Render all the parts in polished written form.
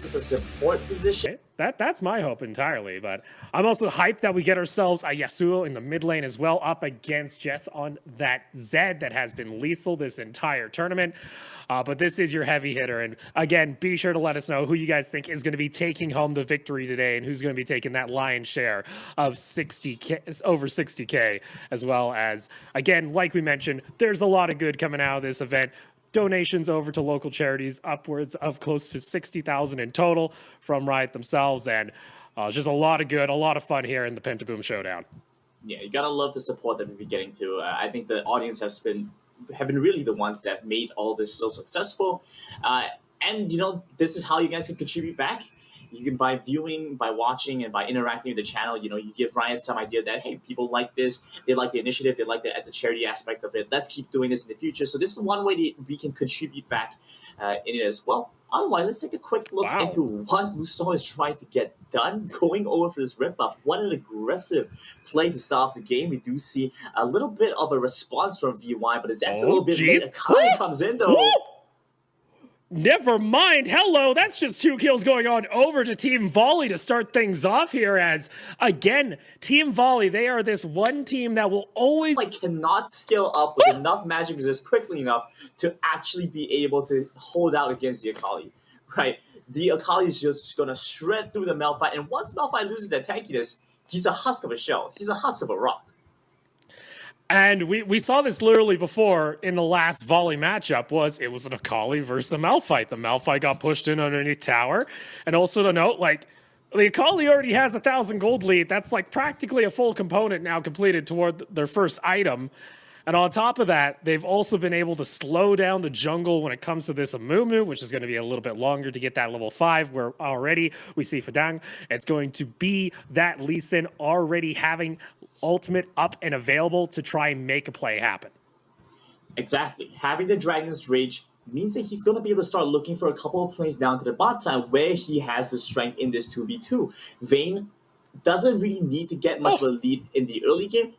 This is a support position. That's my hope entirely, but I'm also hyped that we get ourselves a Yasuo in the mid lane as well, up against Jess on that Zed that has been lethal this entire tournament. But this is your heavy hitter, and again, be sure to let us know who you guys think is going to be taking home the victory today, and who's going to be taking that lion's share of 60K, over 60K, as well as, again, like we mentioned, there's a lot of good coming out of this event. Donations over to local charities, upwards of close to 60,000 in total from Riot themselves, and just a lot of good, a lot of fun here in the Pentaboom Showdown. Yeah, you gotta love the support that we've been getting to. I think the audience have been really the ones that made all this so successful. And you know, this is how you guys can contribute back. You can, by viewing, by watching, and by interacting with the channel, you know, you give Ryan some idea that, hey, people like this, they like the initiative, they like the charity aspect of it. Let's keep doing this in the future. So this is one way that we can contribute back in it as well. Otherwise, let's take a quick look into what Musou is trying to get done, going over for this rip buff. What an aggressive play to start off the game. We do see a little bit of a response from VY, but that's a little bit late. Akali comes in, though. Ooh. Never mind. Hello, that's just 2 kills going on over to Team Volley to start things off here as, again, Team Volley, they are this one team that will always... cannot scale up with enough magic resist quickly enough to actually be able to hold out against the Akali, right? The Akali is just going to shred through the Malphite, and once Malphite loses that tankiness, he's a husk of a shell. He's a husk of a rock. And we saw this literally before in the last Volley matchup. It was an Akali versus a Malphite. The Malphite got pushed in underneath tower. And also to note, like, the Akali already has 1,000 gold lead. That's like practically a full component now completed toward their first item. And on top of that, they've also been able to slow down the jungle when it comes to this Amumu, which is going to be a little bit longer to get that level 5, where already we see Fadang. It's going to be that Lee Sin already having ultimate up and available to try and make a play happen. Exactly. Having the Dragon's Rage means that he's going to be able to start looking for a couple of plays down to the bot side where he has the strength in this 2v2. Vayne doesn't really need to get much of a lead in the early game.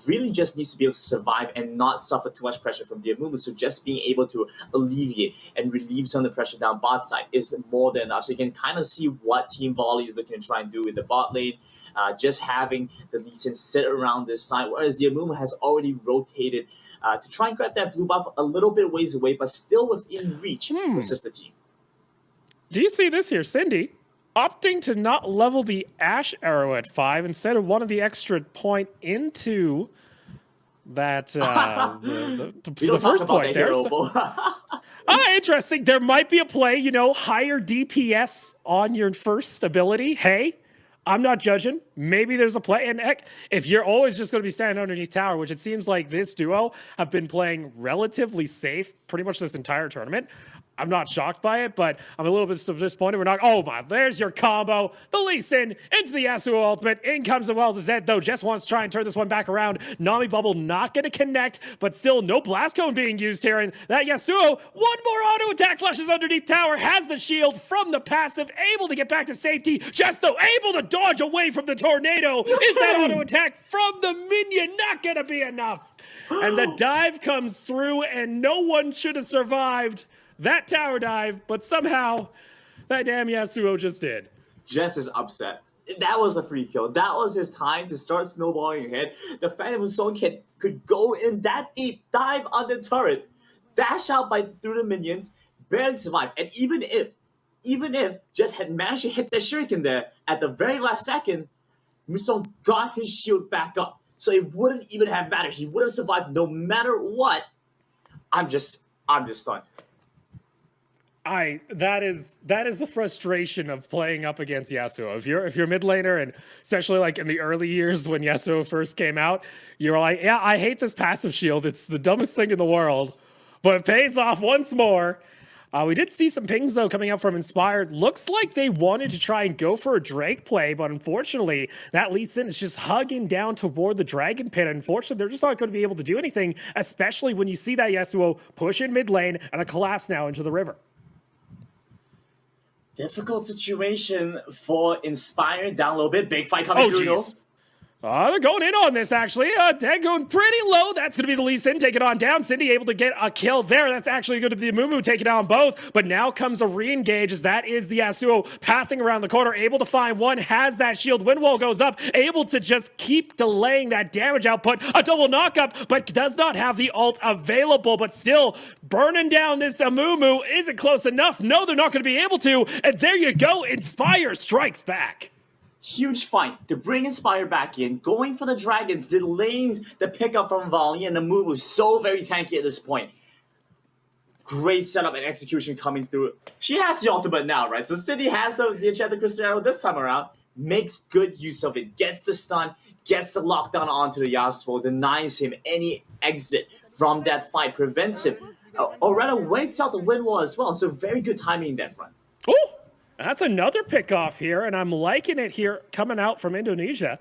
Really just needs to be able to survive and not suffer too much pressure from the Amumu. So just being able to alleviate and relieve some of the pressure down bot side is more than enough. So you can kind of see what Team Volley is looking to try and do in the bot lane. Just having the Lee Sin sit around this side, whereas the Amumu has already rotated to try and grab that blue buff a little bit ways away, but still within reach to assist the team. Do you see this here, Cindy? Opting to not level the Ash arrow at 5 instead of one of the extra point into that the first point there. Interesting. There might be a play, you know, higher DPS on your first ability. Hey, I'm not judging. Maybe there's a play. And heck, if you're always just going to be standing underneath tower, which it seems like this duo have been playing relatively safe pretty much this entire tournament, I'm not shocked by it, but I'm a little bit disappointed. We're not. Oh my, there's your combo. The Lee Sin into the Yasuo ultimate. In comes the Zed, though. Jess wants to try and turn this one back around. Nami Bubble not going to connect, but still no blast cone being used here. And that Yasuo, one more auto attack flashes underneath tower, has the shield from the passive, able to get back to safety. Jess, though, able to dodge away from the tornado. Is that auto attack from the minion not going to be enough? And the dive comes through, and no one should have survived that tower dive, but somehow that damn Yasuo just did. Jess is upset. That was a free kill. That was his time to start snowballing ahead. The fact that Musou could go in that deep, dive on the turret, dash out through the minions, barely survive. And even if Jess had managed to hit the shuriken there at the very last second, Musou got his shield back up. So it wouldn't even have mattered. He would have survived no matter what. I'm just stunned. That is the frustration of playing up against Yasuo. If you're mid laner, and especially like in the early years when Yasuo first came out, you're like, yeah, I hate this passive shield. It's the dumbest thing in the world, but it pays off once more. We did see some pings though coming up from Inspired. Looks like they wanted to try and go for a Drake play, but unfortunately, that Lee Sin is just hugging down toward the Dragon Pit. Unfortunately, they're just not going to be able to do anything, especially when you see that Yasuo push in mid lane and a collapse now into the river. Difficult situation for Inspired. Down a little bit. Big fight coming through. They're going in on this, actually. They're going pretty low. That's going to be the Lee Sin taking on down. Cindy able to get a kill there. That's actually going to be the Mumu taking down both. But now comes a re-engage as that is the Yasuo pathing around the corner, able to find one, has that shield. Wind wall goes up, able to just keep delaying that damage output. A double knockup, but does not have the ult available, but still burning down this Mumu. Is it close enough? No, they're not going to be able to. And there you go. Inspire strikes back. Huge fight to bring Inspire back in, going for the dragons, delaying the pickup from Volley, and the move was so very tanky at this point. Great setup and execution coming through. She has the ultimate now, right? So Cindy has the Enchanted Crystal Arrow this time around, makes good use of it, gets the stun, gets the lockdown onto the Yasuo, denies him any exit from that fight, prevents him, or rather waits out the wind wall as well. So very good timing in that front. Oh! That's another pick-off here, and I'm liking it here coming out from Indonesia,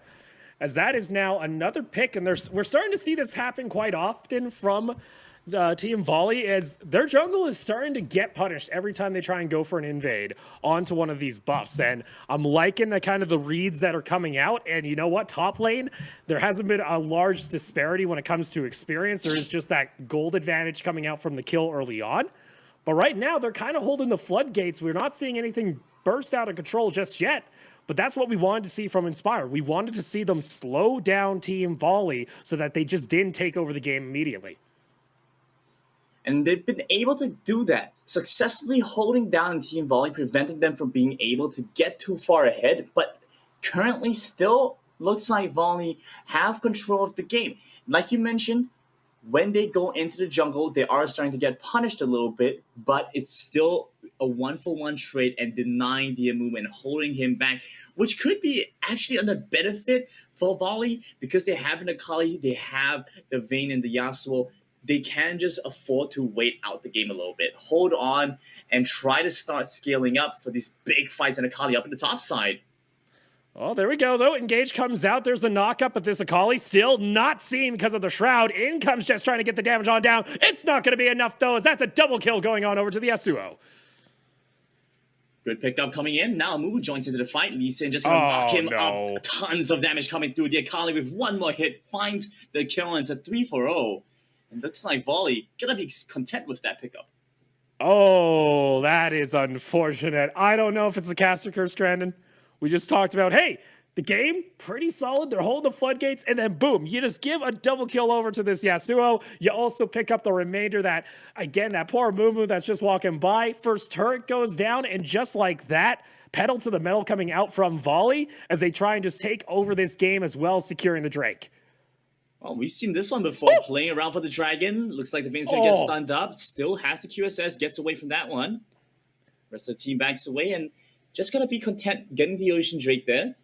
as that is now another pick, and we're starting to see this happen quite often from Team Volley, as their jungle is starting to get punished every time they try and go for an invade onto one of these buffs, and I'm liking the kind of the reads that are coming out, and you know what, top lane, there hasn't been a large disparity when it comes to experience. There is just that gold advantage coming out from the kill early on. But right now, they're kind of holding the floodgates. We're not seeing anything burst out of control just yet. But that's what we wanted to see from Inspire. We wanted to see them slow down Team Volley so that they just didn't take over the game immediately. And they've been able to do that, successfully holding down Team Volley, preventing them from being able to get too far ahead. But currently still looks like Volley have control of the game. Like you mentioned, when they go into the jungle, they are starting to get punished a little bit, but it's still a one-for-one trade and denying the Amumu and holding him back, which could be actually on the benefit for Volley because they have an Akali, they have the Vayne and the Yasuo. They can just afford to wait out the game a little bit, hold on, and try to start scaling up for these big fights and Akali up in the top side. Oh, there we go, though. Engage comes out. There's the knockup, but this Akali still not seen because of the Shroud. In comes just trying to get the damage on down. It's not going to be enough, though, as that's a double kill going on over to the Yasuo. Good pickup coming in. Now Amumu joins into the fight. Lee Sin just going to lock him up. Tons of damage coming through. The Akali with one more hit finds the kill, and it's a 3-for-0. And looks like Volley going to be content with that pickup. Oh, that is unfortunate. I don't know if it's a caster curse, Brandon. We just talked about, hey, the game, pretty solid. They're holding the floodgates, and then boom, you just give a double kill over to this Yasuo. You also pick up the remainder that, again, that poor Mumu that's just walking by. First turret goes down, and just like that, pedal to the metal coming out from Volley as they try and just take over this game as well, securing the Drake. Well, we've seen this one before, playing around for the Dragon. Looks like the Vayne's going to get stunned up. Still has the QSS, gets away from that one. Rest of the team backs away, and just going to be content getting the Ocean Drake there.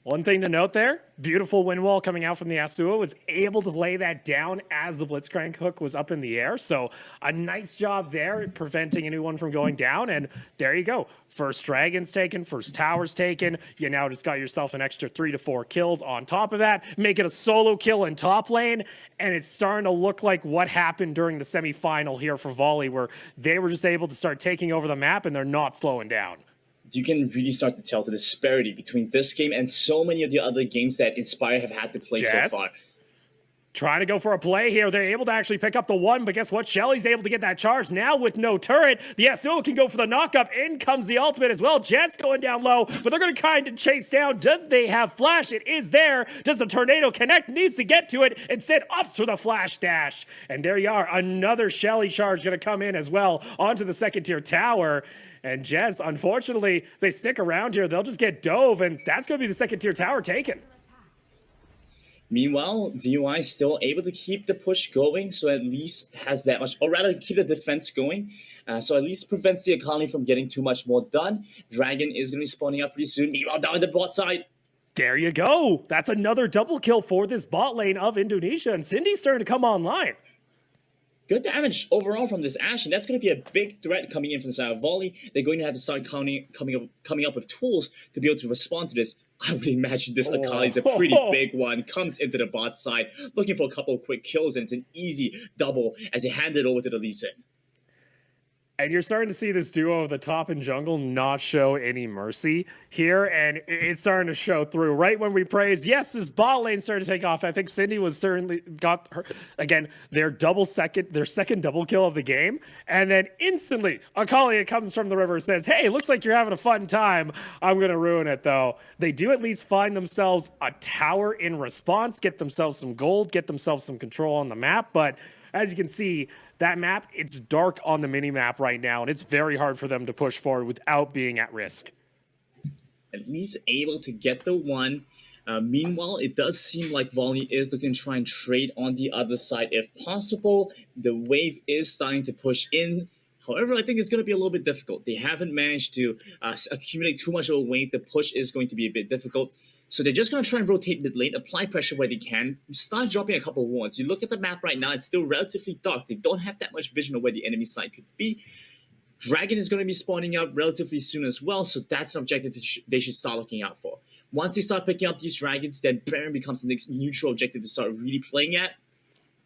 One thing to note there, beautiful wind wall coming out from the Yasuo, was able to lay that down as the Blitzcrank hook was up in the air. So a nice job there, preventing anyone from going down. And there you go. First Dragon's taken, first Tower's taken. You now just got yourself an extra 3 to 4 kills on top of that. Make it a solo kill in top lane. And it's starting to look like what happened during the semifinal here for Volley, where they were just able to start taking over the map and they're not slowing down. You can really start to tell the disparity between this game and so many of the other games that Inspire have had to play so far. Trying to go for a play here. They're able to actually pick up the one, but guess what? Shelly's able to get that charge. Now with no turret, the Yasuo can go for the knockup. In comes the ultimate as well. Jets going down low, but they're going to kind of chase down. Does they have flash? It is there. Does the tornado connect? Needs to get to it. Instead, opts for the flash dash. And there you are. Another Shelly charge going to come in as well onto the second tier tower. And Jez, unfortunately, they stick around here. They'll just get dove, and that's going to be the second tier tower taken. Meanwhile, DUI still able to keep the push going, so at least has that much, or rather keep the defense going. So at least prevents the economy from getting too much more done. Dragon is going to be spawning up pretty soon. Meanwhile, down the bot side. There you go. That's another double kill for this bot lane of Indonesia, and Cindy's starting to come online. Good damage overall from this Ashe, and that's going to be a big threat coming in from the side of Volley. They're going to have to start coming up with tools to be able to respond to this. I would imagine this Akali is a pretty big one. Comes into the bot side, looking for a couple of quick kills, and it's an easy double as they hand it over to the Lee Sin. And you're starting to see this duo of the top and jungle not show any mercy here, and it's starting to show through. Right when we praised, yes, this bot lane started to take off. I think Cindy was certainly got her again their second double kill of the game, and then instantly Akali comes from the river, says, "Hey, looks like you're having a fun time. I'm gonna ruin it though." They do at least find themselves a tower in response, get themselves some gold, get themselves some control on the map, but as you can see, that map, it's dark on the mini-map right now, and it's very hard for them to push forward without being at risk. At least able to get the one. Meanwhile, it does seem like Volley is looking to try and trade on the other side if possible. The wave is starting to push in. However, I think it's going to be a little bit difficult. They haven't managed to accumulate too much of a wave. The push is going to be a bit difficult. So they're just going to try and rotate mid lane, apply pressure where they can, start dropping a couple of wards. You look at the map right now, it's still relatively dark. They don't have that much vision of where the enemy side could be. Dragon is going to be spawning out relatively soon as well, so that's an objective that they should start looking out for. Once they start picking up these dragons, then Baron becomes the next neutral objective to start really playing at.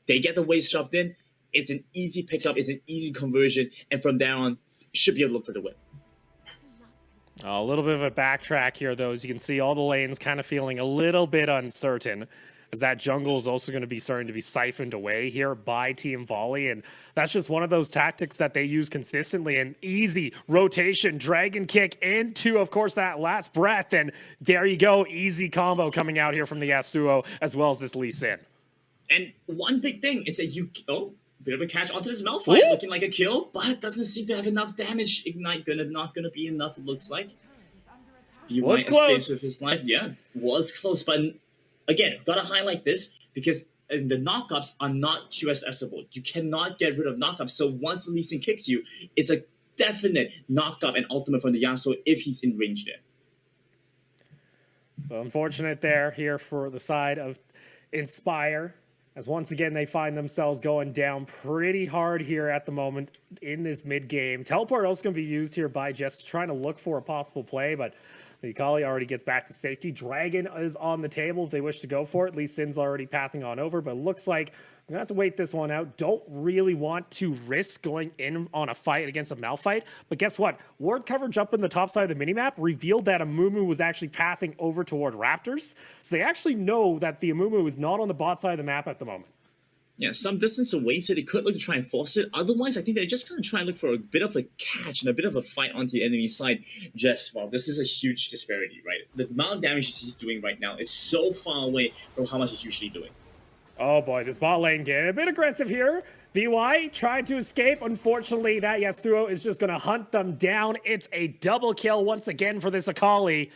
They get the wave shoved in. It's an easy pickup, it's an easy conversion, and from there on, should be able to look for the win. A little bit of a backtrack here, though, as you can see all the lanes kind of feeling a little bit uncertain, as that jungle is also going to be starting to be siphoned away here by Team Volley, and that's just one of those tactics that they use consistently. An easy rotation, dragon kick into, of course, that last breath, and there you go, easy combo coming out here from the Yasuo, as well as this Lee Sin. And one big thing is that bit of a catch onto this Malphite, looking like a kill, but doesn't seem to have enough damage. Ignite not gonna be enough, it looks like. Was close with his life, yeah, was close, but again, gotta highlight this because the knockups are not QSSable. You cannot get rid of knockups, so once the Lee Sin kicks you, it's a definite knockup and ultimate from the Yasuo if he's in range there. So unfortunate here for the side of Inspire, as once again they find themselves going down pretty hard here at the moment in this mid game. Teleport also going to be used here by just trying to look for a possible play, but the Akali already gets back to safety. Dragon is on the table if they wish to go for it. Lee Sin's already pathing on over, but it looks like we're going to have to wait this one out. Don't really want to risk going in on a fight against a Malphite, but guess what? Ward coverage up in the top side of the minimap revealed that Amumu was actually pathing over toward Raptors, so they actually know that the Amumu is not on the bot side of the map at the moment. Yeah, some distance away, so they could look to try and force it. Otherwise, I think they're just going to try and look for a bit of a catch and a bit of a fight onto the enemy side. This is a huge disparity, right? The amount of damage he's doing right now is so far away from how much he's usually doing. Oh boy, this bot lane getting a bit aggressive here. VY trying to escape. Unfortunately, that Yasuo is just going to hunt them down. It's a double kill once again for this Akali.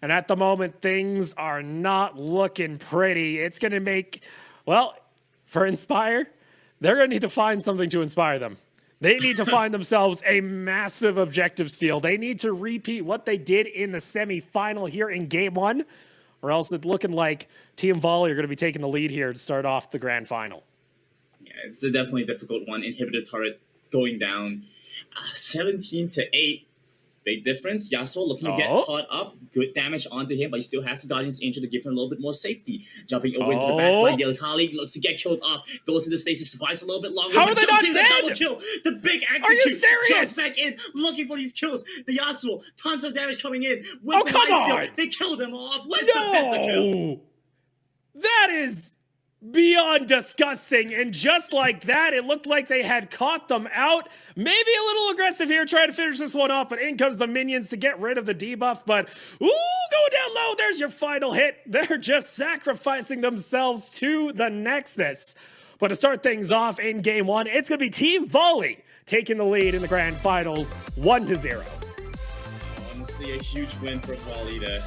And at the moment, things are not looking pretty. It's going to make, well, for Inspire, they're going to need to find something to inspire them. They need to find themselves a massive objective steal. They need to repeat what they did in the semi-final here in Game 1, or else it's looking like Team Volley are going to be taking the lead here to start off the grand final. Yeah, it's a definitely difficult one. Inhibitor turret going down 17-8. Big difference. Yasuo looking to get caught up. Good damage onto him, but he still has the Guardian's Angel to give him a little bit more safety. Jumping over into the back line. The colleague looks to get killed off. Goes into stasis, survives a little bit longer. How are they not dead? Double kill. The big execute. Are you serious? Jumps back in, looking for these kills. The Yasuo, tons of damage coming in. With come on! They killed him off. Where's the pentakill? That is beyond disgusting, and just like that, it looked like they had caught them out. Maybe a little aggressive here, trying to finish this one off, but in comes the minions to get rid of the debuff, but going down low, there's your final hit. They're just sacrificing themselves to the Nexus. But to start things off in Game 1, it's going to be Team Volley taking the lead in the grand finals 1-0. Honestly, a huge win for Volley to